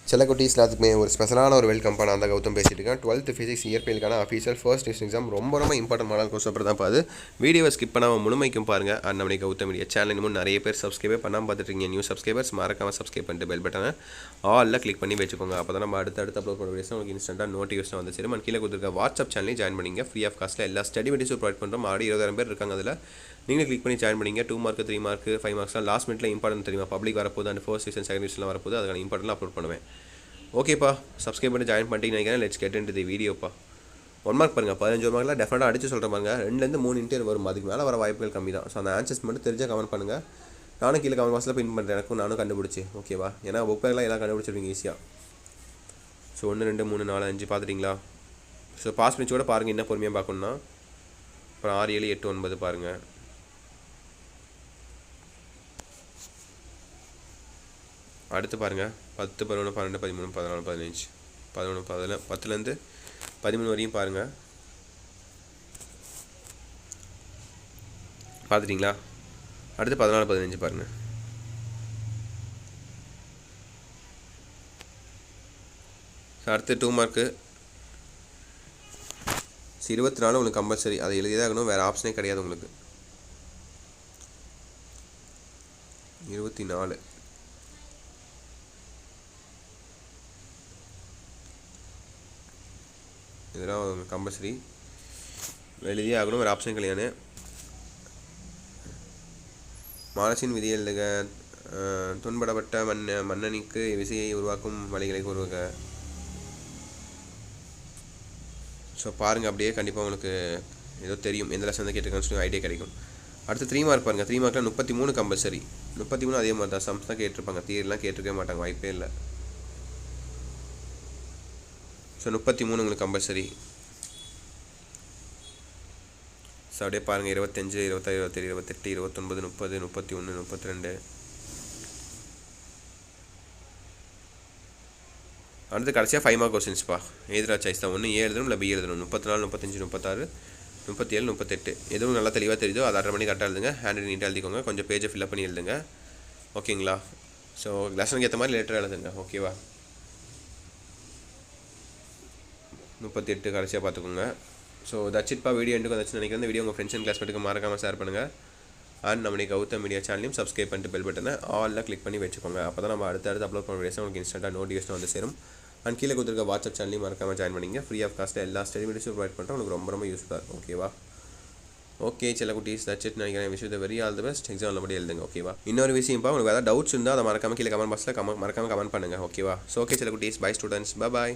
சில குட்டீஸ் எல்லாத்துக்குமே ஒரு ஸ்பெஷலான ஒரு வெல்கம் பண்ண அந்த கௌதம் பேசிட்டு இருக்கேன். 12th ஃபிசிக்ஸ் இயற்பியலுக்கான அஃபீஷியல் ஃபர்ஸ்ட் டெஸ்ட் எக்ஸாம் ரொம்ப இம்பார்ட்டன்ட் மாடல் கோர்ஸ் அப்புறம் தான் பாது வீடியோவை ஸ்கிப் பண்ணாமல் முழுமைக்கும் பாருங்கள். நம்மளே கௌதம் மீடியா சேனல் இன்னும் நிறைய பேர் சப்ஸ்கிரைபே பண்ணாமல் பார்த்துட்டு நியூ சப்ஸ்கிரைபர்ஸ் மறக்காமல் சப்ஸ்கிரைப் பண்ணிட்டு பெல் பட்டனை ஆலில் கிளிக் பண்ணி வச்சுக்கோங்க. அப்போ தான் நம்ம அடுத்து அப்லோட் பண்ண வீடியோஸ் உங்களுக்கு இன்ஸ்டன்ட்டாக நோட்டிஃபிகேஷன் வந்து சரி. கீழே கொடுத்துருக்க வாட்ஸ்அப் சேனலையும் ஜாயின் பண்ணிங்க. ஃப்ரீ ஆஃப் காஸ்ட்டில் எல்லா ஸ்டடி மெட்டீரியல்ஸும் ப்ரொவைட் பண்ணுறோம். ஆல்ரெடி 20,000 பேர் இருக்காங்க. அதில் நீங்கள் கிளிக் பண்ணி ஜாயின் பண்ணிங்க. 2 மார்க் 3 மார்க் 5 மார்க்ஸ்லாம் லாஸ்ட் மினிட்ல இம்பார்ட்டன்ட் தெரியுமா, பப்ளிக் வரப்போது அண்ட் ஃபர்ஸ்ட் டிவிஷன் செகண்ட் டிவிஷன்லாம் வரப்போது அதுக்கான இம்பார்ட்டன்ட்லாம் அப்லோட் பண்ணுவேன். ஓகேப்பா, சப்ஸ்கிரைப் பண்ணி ஜாயின் பண்ணிட்டீங்கன்னு நினைக்கிறேன். லெட்ஸ் கெட் இன்டு தி வீடியோப்பா. 1 மார்க் பாருங்கள், 15 மார்க்கில் டெஃபினட்டாக அடிச்சு சொல்கிற பாருங்க. 2லேருந்து 3 இன்டர் வரும், அதுக்கு மேலே வர வாய்ப்புகள் கம்மி தான். ஸோ அந்த ஆன்சர்ஸ் மட்டும் தெரிஞ்சால் கமெண்ட் பண்ணுங்கள். நானும் கீழே கமெண்ட் பாக்ஸில் பின் பண்ணுறேன், நானும் கண்டுபிடிச்சி. ஓகேவா, ஏன்னா புக் பேக்லாம் எல்லாம் கண்டுபிடிச்சிருவீங்க ஈஸியாக. ஸோ 1 2 3 4 5 பார்த்துட்டிங்களா? ஸோ பாஸ் பண்ணி கூட பாருங்கள், என்ன பொறுமையாக பார்க்கணுன்னா. அப்புறம் 6 7 8 9 பாருங்கள். அடுத்து பாருங்கள் 10 11 12 13 14 15 11 10லேருந்து 13 வரையும் பாருங்கள். பார்த்துட்டிங்களா? அடுத்து 14 15 பாருங்கள். அடுத்து 2 மார்க்கு 24 உங்களுக்கு கம்பல்சரி, அதை எழுதிதான் ஆகணும், வேறு ஆப்ஷனே கிடையாது உங்களுக்கு. 24 இதெல்லாம் கம்பல்சரி எழுதியே ஆகணும், வேறு ஆப்ஷன் கிடையாது. மாலசின் விதி எழுதுக. துன்பப்பட்ட மன்னனிக்கு விசையை உருவாக்கும் வழிகளை கூறுக. ஸோ பாருங்கள், அப்படியே கண்டிப்பாக உங்களுக்கு ஏதோ தெரியும், எந்த லெசன் கேட்டிருக்கான்னு சொல்லி ஐடியா கிடைக்கும். அடுத்து 3 மார்க் பாருங்கள். 3 மார்க்கில் 33 கம்பல்சரி. 33 அதே மாதிரி தான், சம்ஸ் தான் கேட்டிருப்பாங்க, தியரிலாம் கேட்டிருக்கவே மாட்டாங்க, வாய்ப்பே இல்லை. ஸோ 33 உங்களுக்கு கம்பல்சரி. ஸோ அப்படியே பாருங்கள், 25 26 27 28 29 30 31 32. அடுத்து கடைசியாக 5 மார்க் கொஸ்டின்ஸ்ப்பா. எதிரா சாய்ஸ் தான், ஒன்று ஏ எழுதணும் இல்லை பி எழுதணும். 34 35 36 37 38 எதுவும் நல்லா தெளிவாக தெரியுதோ அதை 1/2 மணி கரெக்டாக எழுதுங்க. ஹேண்ட் ரைட்டிங் நீட்டாக எழுதிக்கோங்க, கொஞ்சம் பேஜை ஃபில்அப் பண்ணி எழுதுங்க. ஓகேங்களா? ஸோ லெசனுக்கு ஏற்ற மாதிரி லெட்டர் எழுதுங்க. ஓகேவா? 38 கடைசியாக பார்த்துக்கோங்க. So that's இட்ப்பா. வீடியோ எண்டுக்கு வந்துச்சுன்னு நினைக்கிறேன். இந்த வீடியோ உங்கள் ஃப்ரெண்ட்ஸ் அண்ட் கிளாஸ்மேட்டுக்கு மறக்காமல் ஷேர் பண்ணுங்கள். அண்ட் நம்மளே கௌதம் மீடியா சேனலையும் சப்ஸ்கிரைப் பண்ணிட்டு பெல் பட்டனை ஆலில் கிளிக் பண்ணி வச்சுக்கோங்க. அப்போ தான் நம்ம அடுத்து அப்லோட் பண்ண வீடியோஸ் உங்களுக்கு இன்ஸ்டன்ட்டாக நோட்டிஃபிகேஷன் வந்து சேரும். அண்ட் கீழே கொடுத்துருக்க வாட்ஸ்அப் சேனலையும் மறக்காமல் ஜாயின் பண்ணிங்க. ஃப்ரீ ஆஃப் காஸ்ட்டில் எல்லா ஸ்டடி மெட்டீரியல்ஸும் ப்ரொவைட் பண்ணுறோம். உங்களுக்கு ரொம்ப யூஸ்ஃபுல்லாக இருக்கும். ஓகேவா? ஓகே சில குட்டீஸ், தட்ஸ் இட் நினைக்கிறேன். Wish the very all the best. Exam நல்லபடி எழுதுங்க. ஓகேவா? இன்னொரு விஷயம்ப்பா, உங்களுக்கு ஏதாவது டவுட்ஸ் இருந்தால் அதை மறக்காமல் கீழே கமெண்ட் பாக்ஸில் மறக்காமல் கமெண்ட் பண்ணுங்கள். ஓகேவா? ஸோ ஓகே சில குட்டீஸ், பை ஸ்டூடெண்ட்ஸ், பை.